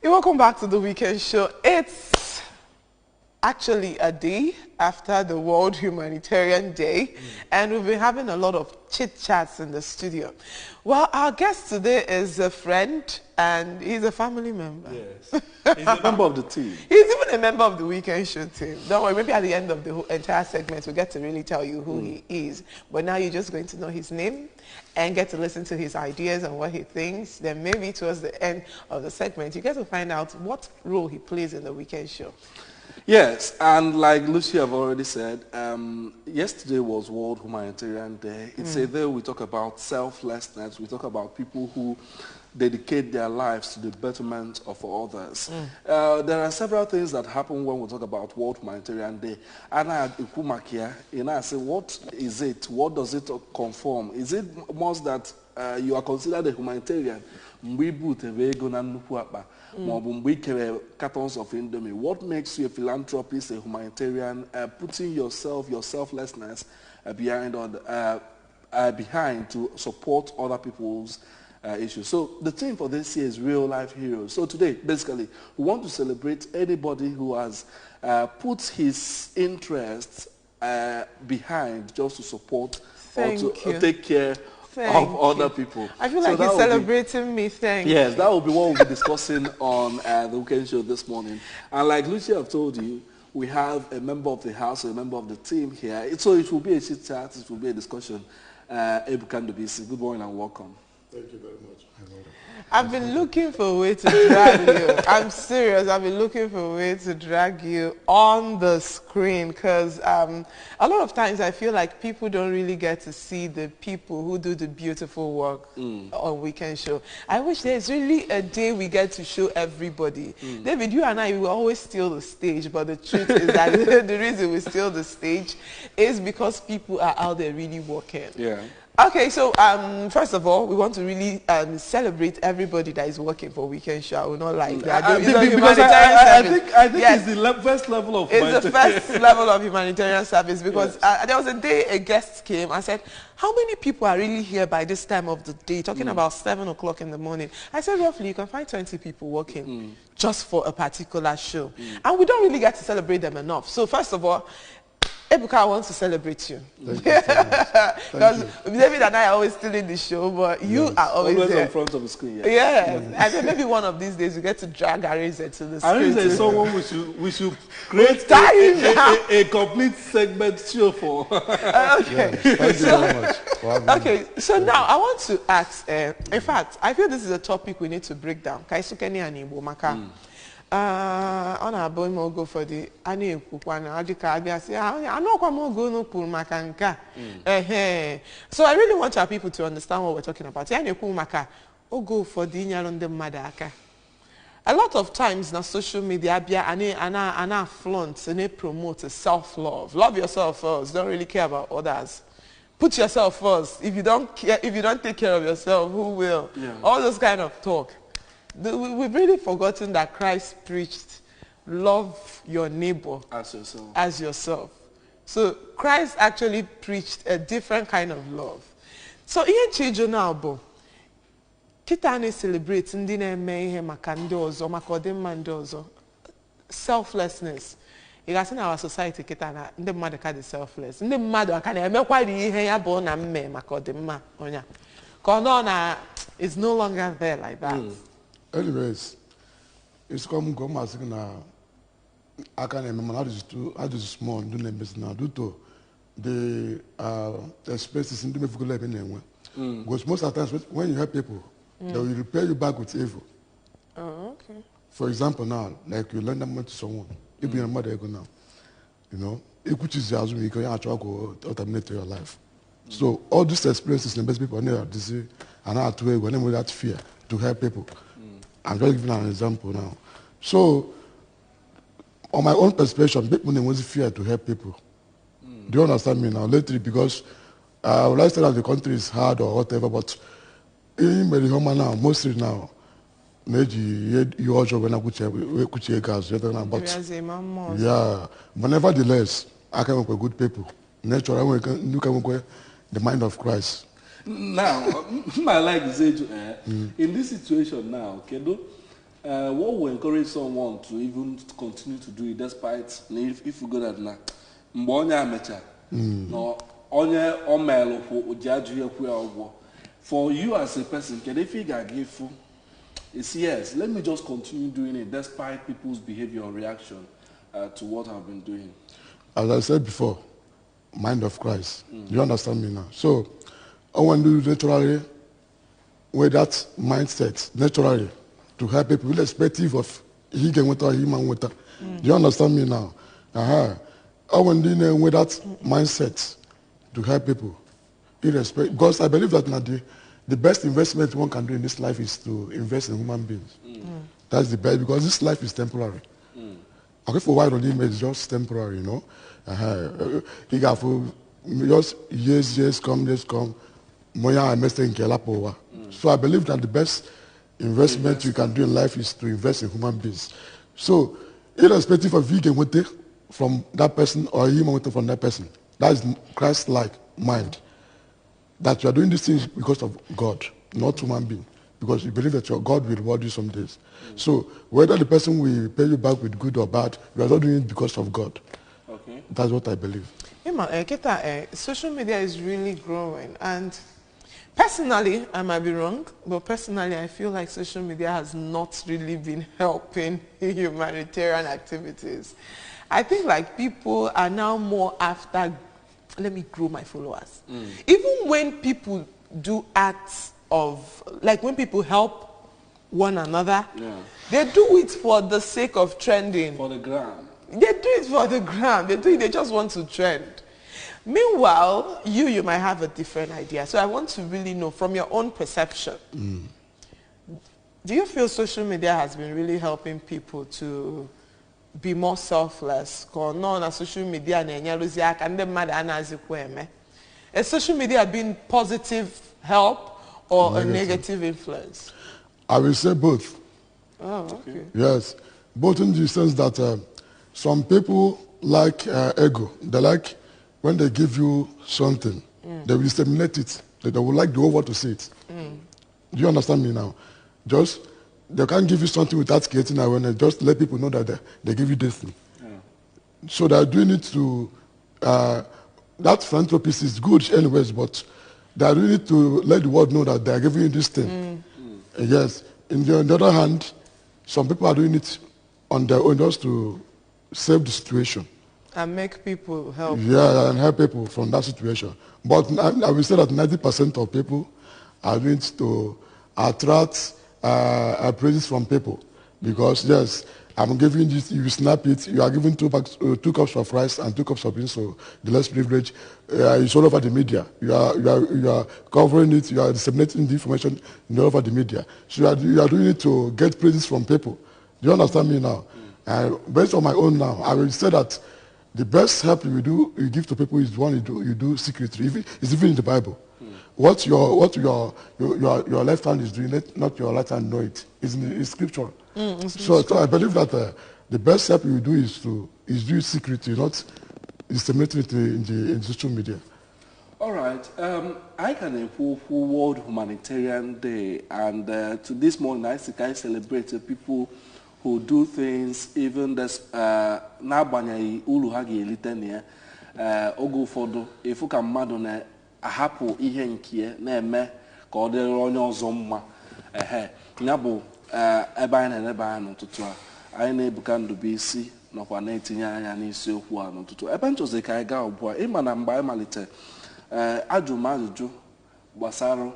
Welcome back to the weekend show. It's actually a day after the World Humanitarian Day, and we've been having a lot of chit-chats in the studio. Well, our guest today is a friend, and he's a family member. Yes. He's a member of the team. He's even a member of the weekend show team. Don't worry, maybe at the end of the entire segment, we'll get to really tell you who he is. But now you're just going to know his name and get to listen to his ideas and what he thinks. Then maybe towards the end of the segment, you get to find out what role he plays in the weekend show. Yes, and like Lucy have already said, yesterday was World Humanitarian Day. It's a day we talk about selflessness. We talk about people who dedicate their lives to the betterment of others. There are several things that happen when we talk about World Humanitarian Day. And I say, what is it? What does it conform? Is it most that you are considered a humanitarian? Cartons of Indomie. What makes you a philanthropist, a humanitarian, putting your selflessness behind to support other people's issues? So the theme for this year is real life heroes. So today, basically, we want to celebrate anybody who has put his interests behind just to support or to take care of other people. I feel like you're celebrating me. Yes, that will be what we'll be discussing on the weekend show this morning. And like Lucia have told you, we have a member of the house, a member of the team here. So it will be a chit chat, it will be a discussion. Ebuka Ndubisi, good morning and welcome. Thank you very much. I've been looking for a way to drag you. I'm serious. I've been looking for a way to drag you on the screen because a lot of times I feel like people don't really get to see the people who do the beautiful work on weekend show. I wish there's really a day we get to show everybody. David, you and I, we always steal the stage, but the truth is that the reason we steal the stage is because people are out there really working. Yeah. Okay, so first of all, we want to really celebrate everybody that is working for weekend show. I will not like that. I think yes. it's the first level of humanitarian. It's the first level of humanitarian service because there was a day a guest came and said, how many people are really here by this time of the day? Talking about 7 o'clock in the morning. I said, roughly, you can find 20 people working just for a particular show. And we don't really get to celebrate them enough. So first of all, Ebuka, I want to celebrate you. Because David and I are always still in the show, but you are always there. In front of the screen. Yes. And then maybe one of these days we get to drag Arize to the screen. Arize is someone we should create a complete segment show for. Okay. Thank you very much. Okay, so now I want to ask, in fact, I feel this is a topic we need to break down. Kaisukeni and Igbo Maka. On our boy go for the ani kukwana adika abia say I know kwa go no pul makanka. So I really want our people to understand what we're talking about. Yani ku maka go for the nyalonde madaka. A lot of times na social media abia ana flaunt and promote self-love. Love yourself first. Don't really care about others. Put yourself first. If you don't take care of yourself, who will? Yeah. All those kind of talk. We've really forgotten that Christ preached, love your neighbor as yourself. So Christ actually preached a different kind of love. So ihe chijo na abo, kita ne celebrate ndi na eme ihe maka ndi ozo, maka odimma ndi ozo. Selflessness. You guys in our society kita na ndi mmadu ka di selfless. Ndi mmadu aka na emekwa di ihe ya bo na mme maka odimma onya. Ka ono na is no longer there like that. Anyways, it's come as I can remember how is small doing business now due to the spaces in the life anyway. Because most of the times when you help people, they will repay you back with evil. Oh, okay. For example, now, like you lend them money to someone, if you're a mother now, you know, it could choose as you can actually go terminate your life. So all these experiences, the best people are disease and how to go and that fear to help people. I'm just giving an example now. So, on my own perspective, people was fear to help people. Do you understand me now? Lately, because lifestyle of the country is hard or whatever, but in Melihoma now, mostly now, you also when I could gas, but yeah, but nevertheless, I can work with good people. Nature, I can work with the mind of Christ. Now, I like to say in this situation now, Kendo, what will encourage someone to even continue to do it despite if you go that now? For you as a person, can they figure give it's yes, let me just continue doing it despite people's behavior or reaction to what I've been doing. As I said before, mind of Christ. You understand me now? So, I want to do naturally with that mindset, naturally, to help people, irrespective of he can water, human water. Do you understand me now? I want to do with that mindset to help people, irrespective. Because I believe that the best investment one can do in this life is to invest in human beings. That's the best, because this life is temporary. Okay, for why don't it's just temporary, you know? You got for just years come. So I believe that the best investment you can do in life is to invest in human beings. So, irrespective of you can take from that person or him want from that person, that is Christ-like mind. That you are doing these things because of God, not human being. Because you believe that your God will reward you some days. So whether the person will pay you back with good or bad, you are not doing it because of God. Okay. That's what I believe. Social media is really growing, and personally, I might be wrong, but personally I feel like social media has not really been helping humanitarian activities. I think like people are now more after, let me grow my followers. Even when people do acts of, like when people help one another, they do it for the sake of trending. For the gram. They do it for the gram. They just want to trend. Meanwhile, you might have a different idea. So I want to really know from your own perception, do you feel social media has been really helping people to be more selfless? No, social media is social media been positive help or a negative influence? I will say both. Oh, okay. Yes, both in the sense that some people like ego. They like when they give you something, they will disseminate it. They will like the whole world to see it. Do you understand me now? Just, they can't give you something without creating awareness. Just let people know that they give you this thing. So they're doing it to, that philanthropy is good anyways, but they're doing it to let the world know that they're giving you this thing. Yes. On the other hand, some people are doing it on their own just to save the situation. And make people help. Yeah, and help people from that situation. But I will say that 90% of people are doing it to attract praises from people. Because, yes, I'm giving this, you snap it, you are giving 2 cups of rice and 2 cups of beans, so the less privilege. It's all over the media. You are covering it, you are disseminating the information all over the media. So you are doing it to get praises from people. Do you understand me now? Based on my own now, I will say that the best help you give to people is one you do secretly. It's even in the Bible. What your left hand is doing, let not your right hand know it. It's in scripture. So I believe that the best help you do is do it secretly, not disseminate it in social media. All right. I can improve World Humanitarian Day, and to this morning I celebrate people who do things even n'agbanyeghị uru ha ga-elite na ya. Oge ụfọdụ efu ka mmadụ na-ahapụ ihe nke na-eme ka ọ dịrị onye ọzọ mma. Ya bụ ebe anyị na-eleba anya n'ụtụtụ a, anyị na-ebuka Ndubuisi nọkwa na-etinye anya n'isiokwu a n'ụtụtụ. Ebe nchọzi ka anyị gaa ugbu a, ịma na mgbe anyị malite ajụ m ajụjụ gbasara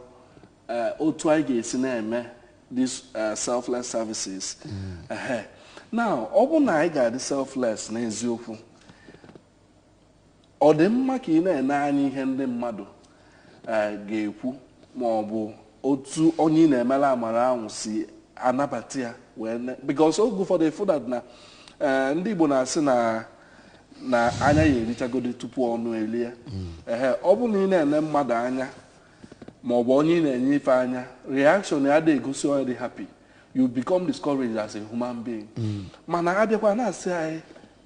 otu anyị ga-esi na-eme these selfless services. Now, ọ bụ na anyị ga-adị selfless n'eziokwu, ọ dị mma ka ị na-ene anya ihe ndị mmadụ ga-ekwu ma ọ bụ otu onye ị na-emela amara ahụ si anabata ya because oge ụfọdụ efu that na ndị Igbo na-asị na anya ya erichagodi tupu ọnụ elie. Ọ bụ na ị na-ene mmadụ anya ma ọ bụ onye ị na-enye ife anya, reaction ya dị egosi already happy, you become discouraged as a human being. Mana abịakwa na-asị anyị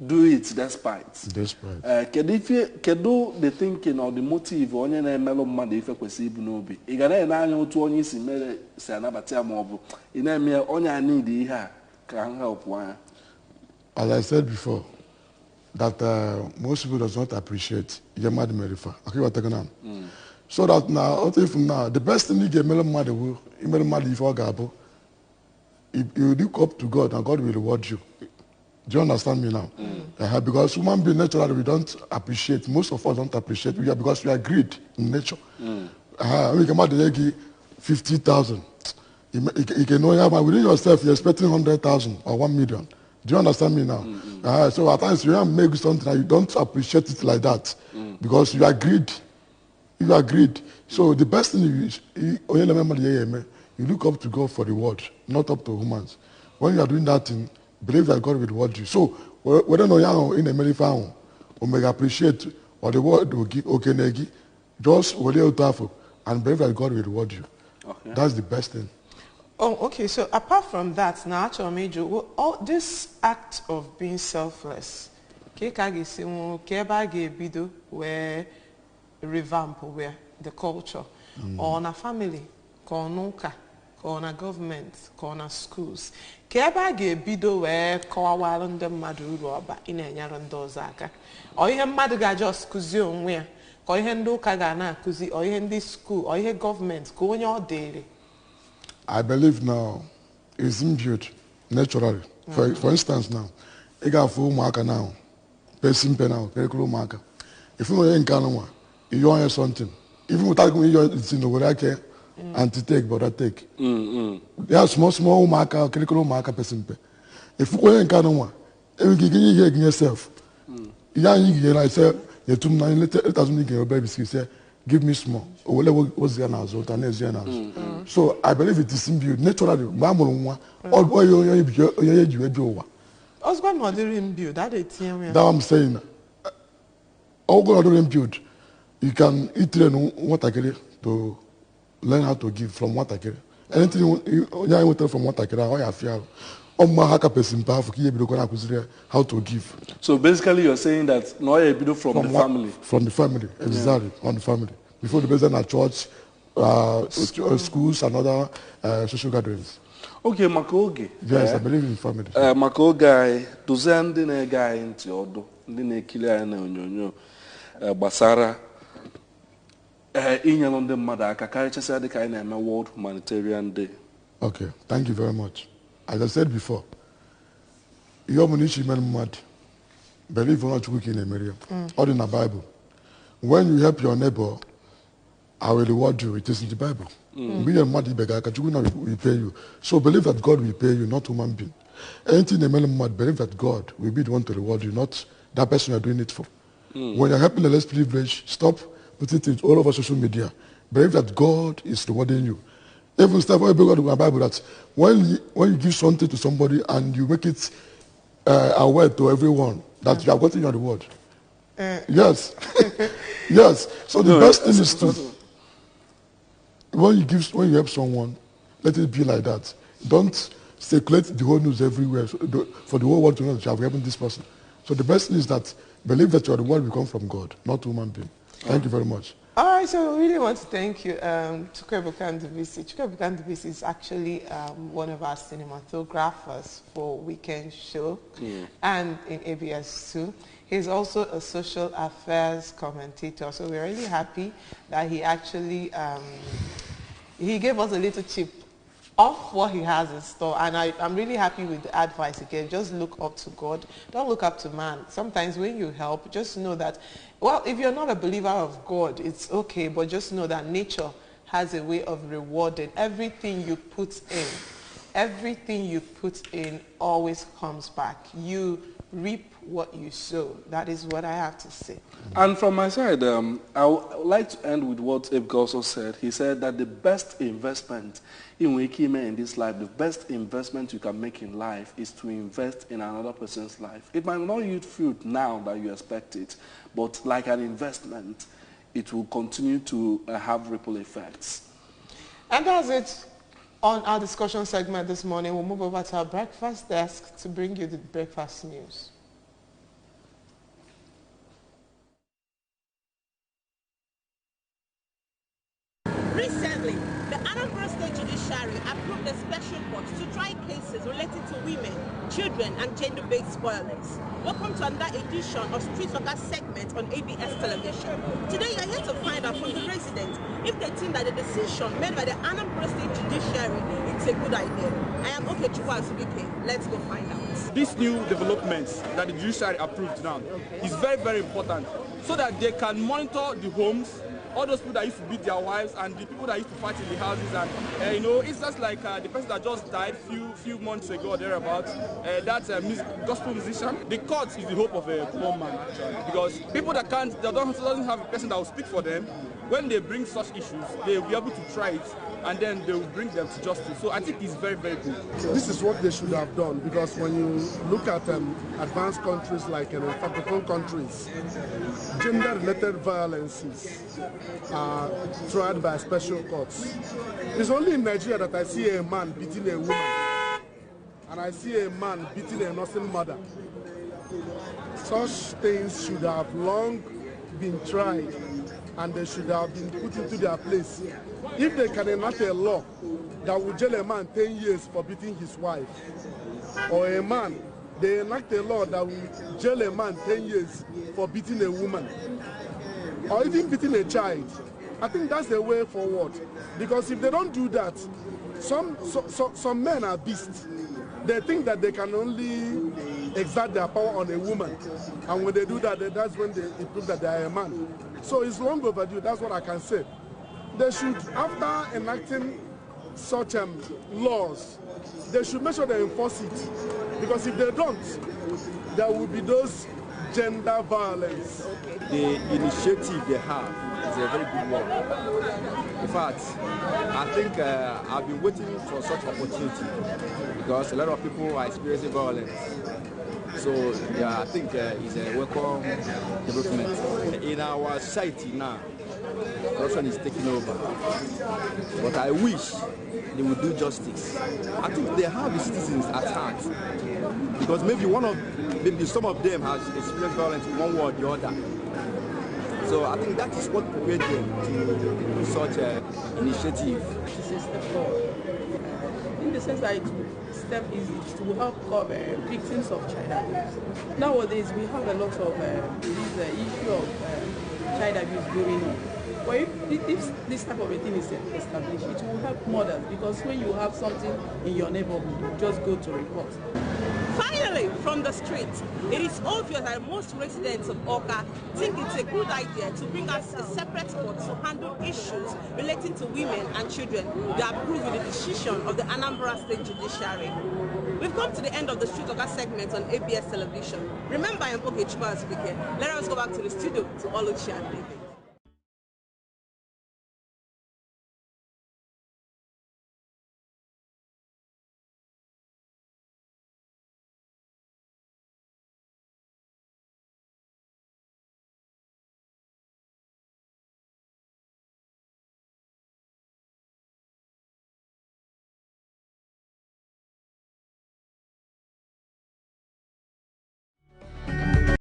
do it despite. Despite. The thinking or the motive onye na-emelụ mmadụ ife kwesị ibu n'obi. Ị ga na-ene anya otu onye isi mere si anabata ya ma ọ bụ ị na-eme onye a need ihe a ka help anya. As I said before, that most people does not appreciate Yamad Merifa. Okay, what now? So that now, the best thing you get mother will email mother for Gabo. If you look up to God and God will reward you. Do you understand me now? Because human being naturally we don't appreciate. Most of us don't appreciate because we are greed in nature. We can make 50,000. You can know within yourself you're expecting 100,000 or 1 million. Do you understand me now? So at times you make something and you don't appreciate it like that because you are greed. You are greed. So the best thing you look up to God for the word, not up to humans. When you are doing that thing, believe that God will reward you. So whether no in a many found or appreciate or the word will give okay just and believe that God will reward you. Okay. That's the best thing. Oh, okay. So apart from that, now all this act of being selfless, where revamp where the culture or on a family, on a government, on a schools. Keba bido where kawawala the madu roba in a yarandozaka. Or you have madaga just kuzion where, or you hendo kagana kuzi, or you this school, or you government, go on your daily. I believe now it's imbued naturally. For instance now, I got full marker now, person now, curriculum marker. If you know in Kanama, you want something. Even without going it's in the way anti-take, but I take. They are small marker, curriculum marker person. If you go in Kanama, you can yourself. You say, you too many little baby say, give me small. So I believe it is imbued naturally. That I'm saying. All God imbued. You can eat what I get to learn how to give from what I get. Anything you want from what I get, how I feel. How to give. So basically you're saying that no from the family. From the family, exactly, on the family. Before the president at church, schools and other social gatherings. Okay, Makoge. Yes, I believe in family. Makoge, to send in a guy into your door, then killer and Basara. In on the mother, Kakaricha said the kind of World Humanitarian Day. Okay, thank you very much. As I said before, you're mad. Believe or not, weak in America, or in the Bible. When you help your neighbor, I will reward you. It is in the Bible. Be a mad beggar, we pay you. So believe that God will pay you, not human being. Anything in mad, believe that God will be the one to reward you, not that person you're doing it for. When you're helping the less privileged, stop putting it all over social media. Believe that God is rewarding you. Even stuff I believe in my Bible that when you give something to somebody and you make it aware to everyone that you have gotten your reward. Yes. Yes. So the best thing is to when you help someone, let it be like that. Don't circulate the whole news everywhere for the whole world to know that you have helped this person. So the best thing is that believe that your reward will come from God, not human being. Thank you very much. All right, so we really want to thank you, Chukwuebuka Ndubisi. Chukwuebuka Ndubisi is actually one of our cinematographers for Weekend Show and in ABS2. He's also a social affairs commentator, so we're really happy that he actually, he gave us a little tip of what he has in store, and I'm really happy with the advice again. Just look up to God. Don't look up to man. Sometimes when you help, just know that, well, if you're not a believer of God, it's okay, but just know that nature has a way of rewarding. Everything you put in always comes back. You reap what you sow. That is what I have to say. And from my side, I would like to end with what Ebuka also said. He said that the best investment in this life, the best investment you can make in life is to invest in another person's life. It might not yield fruit now that you expect it, but like an investment, it will continue to have ripple effects. And that's it on our discussion segment this morning. We'll move over to our breakfast desk to bring you the breakfast news. children, and gender-based violence. Welcome to another edition of Street Soccer segment on ABS television. Today you are here to find out from the residents if they think that the decision made by the Anambra State Judiciary is a good idea. I am Okechukwu Asubike. Let's go find out. These new developments that the judiciary approved now is very, very important so that they can monitor the homes, all those people that used to beat their wives and the people that used to fight in the houses, and you know, it's just like the person that just died few months ago or thereabouts, that gospel musician. The court is the hope of a poor man, actually, because people that doesn't have a person that will speak for them, when they bring such issues, they will be able to try it, and then they will bring them to justice. So I think it's very, very good. This is what they should have done, because when you look at advanced countries like Francophone countries, gender-related violences are tried by special courts. It's only in Nigeria that I see a man beating a woman, and I see a man beating a nursing mother. Such things should have long been tried, and they should have been put into their place. If they can enact a law that will jail a man 10 years for beating his wife, or a man, they enact a law that will jail a man 10 years for beating a woman, or even beating a child, I think that's the way forward. Because if they don't do that, some men are beasts. They think that they can only exert their power on a woman, and when they do that, that's when they prove that they are a man. So it's long overdue. That's what I can say. They should, after enacting such laws, they should make sure they enforce it. Because if they don't, there will be those gender violence. The initiative they have is a very good one. In fact, I think I've been waiting for such opportunity because a lot of people are experiencing violence. So yeah, I think it's a welcome development. In our society now, corruption is taking over. But I wish they would do justice. I think they have the citizens at heart, because maybe some of them has experienced violence in one way or the other. So I think that is what prepared them to do such an initiative. It's a step forward. In the sense that it will help cover victims of child abuse. Nowadays, we have a lot of this issue of child abuse going on. But if this type of a thing is established, it will help mothers, because when you have something in your neighborhood, you just go to report. Finally, from the street, it is obvious that most residents of Oka think it's a good idea to bring us a separate court to handle issues relating to women and children that approve with the decision of the Anambra State Judiciary. We've come to the end of the Street Oka segment on ABS television. Remember, I am Okechukwu Asubike. Let us go back to the studio to Oluchi and David.